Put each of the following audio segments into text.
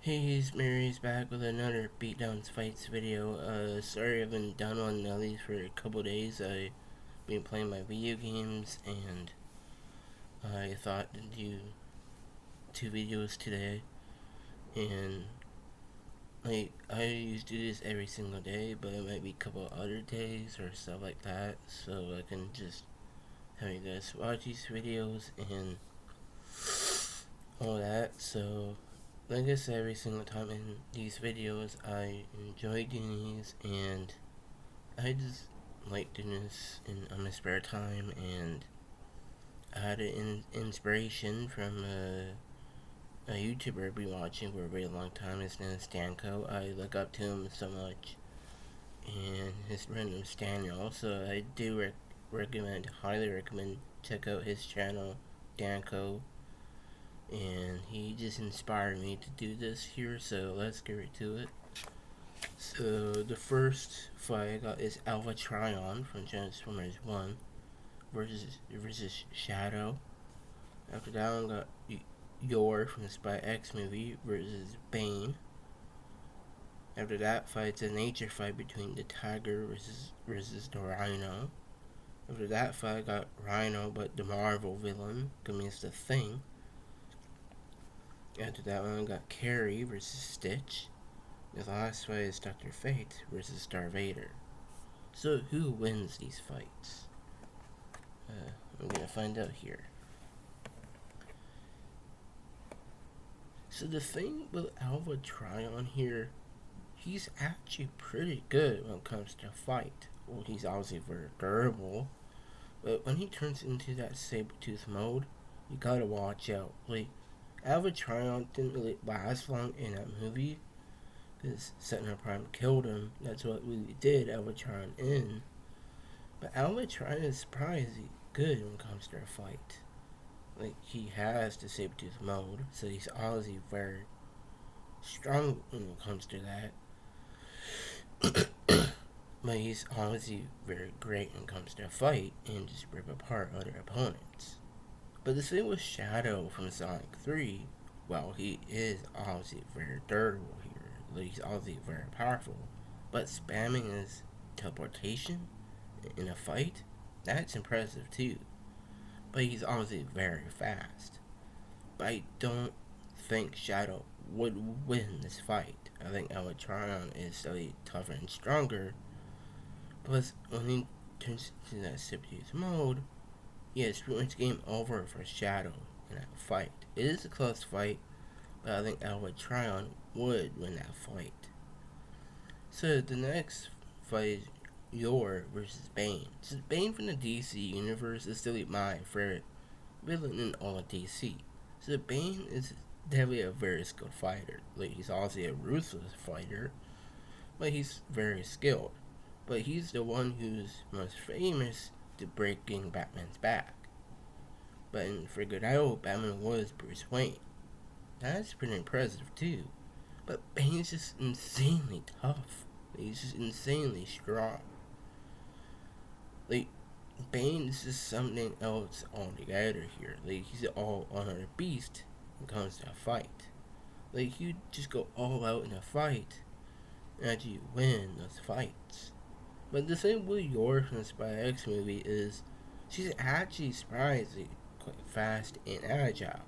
Hey, it's Mary's back with another Beatdowns Fights video. Sorry I haven't done one of these for a couple days. I've been playing my video games and I thought to do 2 videos today. And I used to do this every single day, but it might be a couple other days or stuff like that. So I can just have you guys watch these videos and all that. So like I said, every single time in these videos, I enjoy doing these, and I just like doing this on my spare time, and I had an inspiration from a YouTuber I've been watching for a very long time. His name is Stanko. I look up to him so much, and his random Stan also. I do highly recommend, check out his channel, Danko. And he just inspired me to do this here, so let's get right to it. So the first fight I got is Alpha Trion from Transformers 1 versus Shadow. After that one got Yor from the Spy X movie versus Bane. After that fight's a nature fight between the Tiger versus the Rhino. After that fight I got Rhino but the Marvel villain against the Thing. After that one, I got Carrie versus Stitch. The last fight is Dr. Fate versus Darth Vader. So who wins these fights? I'm gonna find out here. So the thing with Alpha Trion here, he's actually pretty good when it comes to fight. Well, he's obviously very durable, but when he turns into that saber-tooth mode, you gotta watch out. Alpha Trion didn't really last long in that movie because Sentinel Prime killed him. That's what we did Alpha Trion in. But Alpha Trion is surprisingly good when it comes to a fight. He has the Sabertooth mode, so he's obviously very strong when it comes to that. But he's obviously very great when it comes to a fight and just rip apart other opponents. But the thing with Shadow from Sonic 3, well, he is obviously very durable here. He's obviously very powerful. But spamming his teleportation in a fight, that's impressive too. But he's obviously very fast. But I don't think Shadow would win this fight. I think Alpha Trion is slightly tougher and stronger. Plus, when he turns into that Sabertooth mode, yeah, it's pretty much game over for Shadow in that fight. It is a close fight, but I think Alpha Trion would win that fight. So the next fight is Yor versus Bane. So Bane from the DC universe is still my favorite villain in all of DC. So Bane is definitely a very skilled fighter. He's obviously a ruthless fighter, but he's very skilled. But he's the one who's most famous to breaking Batman's back. But in Figured Out, Batman was Bruce Wayne. That's pretty impressive too. But Bane's just insanely tough. He's just insanely strong. Bane is just something else altogether here. He's an all-on beast when it comes to a fight. You just go all out in a fight and actually win those fights. But the thing with Yor from the Spy X movie is she's actually surprisingly quite fast and agile.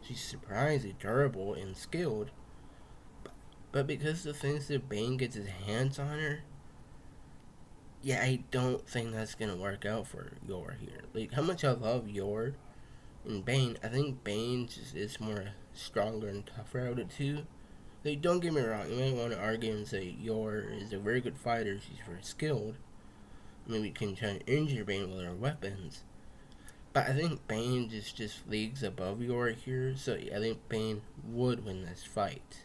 She's surprisingly durable and skilled. But because the things that Bane gets his hands on her, yeah, I don't think that's gonna work out for Yor here. How much I love Yor and Bane, I think Bane just is more stronger and tougher out of the two. Don't get me wrong, you might want to argue and say Yor is a very good fighter, she's very skilled. Maybe you can try to injure Bane with her weapons. But I think Bane is just leagues above Yor here, so I think Bane would win this fight.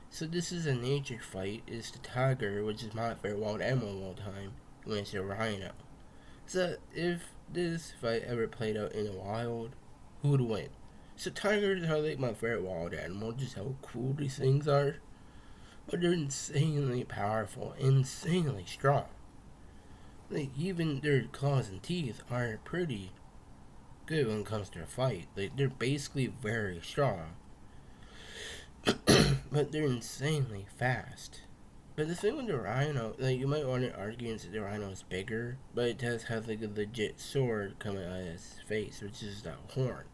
So this is a nature fight. It's the Tiger, which is my favorite wild animal of all time, against the Rhino. So if this fight ever played out in the wild, who would win? So tigers are my favorite wild animal, just how cool these things are. But they're insanely powerful, insanely strong. Even their claws and teeth are pretty good when it comes to a fight. They're basically very strong. but they're insanely fast. But the thing with the Rhino, like, you might want to argue that the Rhino is bigger, but it does have like a legit sword coming out of its face, which is that horn.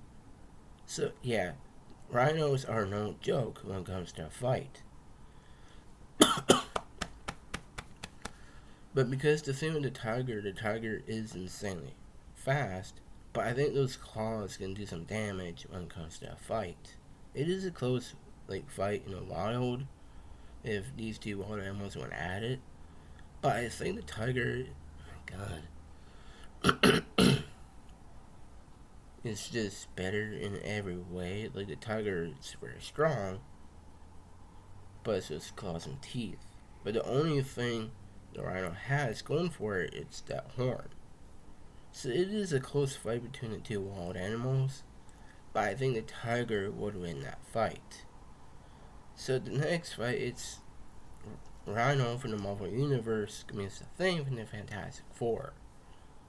So yeah, rhinos are no joke when it comes to a fight. But because the thing with the tiger is insanely fast, but I think those claws can do some damage when it comes to a fight. It is a close like fight in the wild if these two wild animals went at it. But I think the tiger, oh my god, is just better in every way. Like the tiger is very strong, but it's just claws and teeth. But the only thing the rhino has going for it, it's that horn. So it is a close fight between the two wild animals, but I think the tiger would win that fight. So the next fight, it's Rhino from the Marvel Universe against the Thing from the Fantastic Four.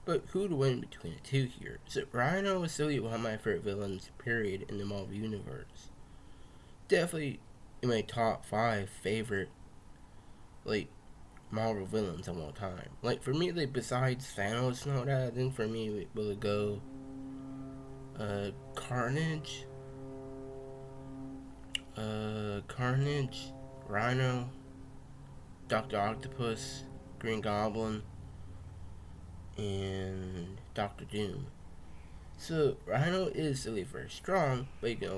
But who would win between the two here? So Rhino is still one of my favorite villains, period, in the Marvel Universe. Definitely in my top 5 favorite, like, Marvel villains of all time. Like, for me, like, besides Thanos and all that, I think for me, it will go Carnage, Rhino, Dr. Octopus, Green Goblin, and Doctor Doom. So Rhino is really very strong, but he can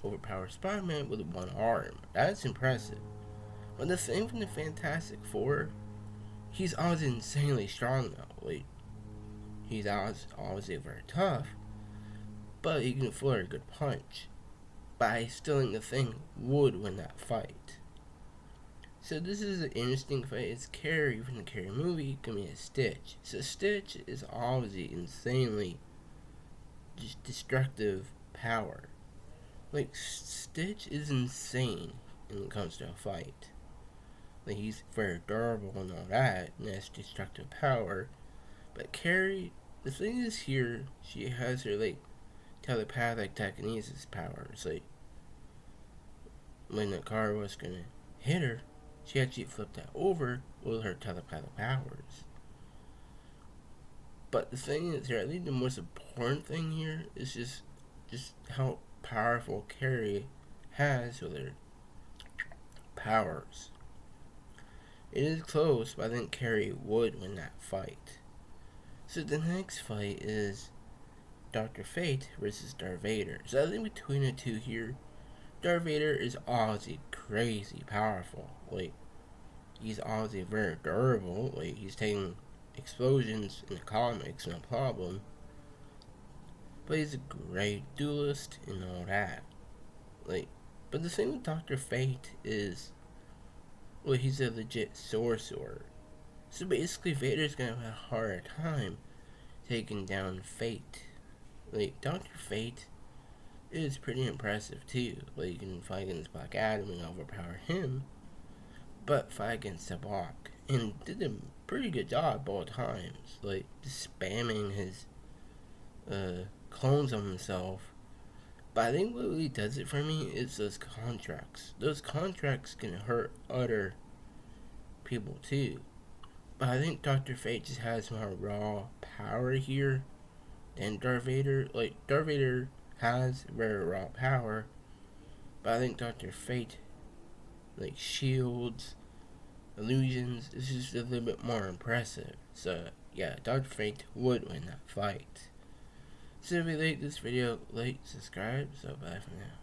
overpower Spider-Man with one arm. That's impressive. But the thing from the Fantastic Four, he's always insanely strong though. Like, he's obviously very tough, but he can throw a good punch. But I still think the Thing would win that fight. So this is an interesting fight. It's Carrie from the Carrie movie coming as Stitch. So Stitch is obviously insanely just destructive power. Like, Stitch is insane when it comes to a fight. Like, he's very durable and all that, and has destructive power. But Carrie, the thing is here, she has her, like, telepathic telekinesis powers. Like, when the car was gonna hit her, she actually flipped that over with her telepathic powers. But the thing is here, I think the most important thing here is just how powerful Carrie has with her powers. It is close, but I think Carrie would win that fight. So the next fight is Dr. Fate versus Darth Vader. So I think between the two here, Darth Vader is obviously crazy powerful. Like, he's obviously very durable. Like, he's taking explosions in the comics, no problem. But he's a great duelist and all that. Like, but the thing with Dr. Fate is, well, he's a legit sorcerer. So basically, Vader's gonna have a harder time taking down Fate. Like, Dr. Fate is pretty impressive too. Like, you can fight against Black Adam and overpower him, but fight against Sabak and did a pretty good job both times. Like, just spamming his clones of himself. But I think what really does it for me is those contracts. Those contracts can hurt other people too. But I think Dr. Fate just has more raw power here than Darth Vader. Like, Darth Vader has very raw power, but I think Dr. Fate, like, shields, illusions, is just a little bit more impressive. So yeah, Dr. Fate would win that fight. So if you like this video, like, subscribe. So bye for now.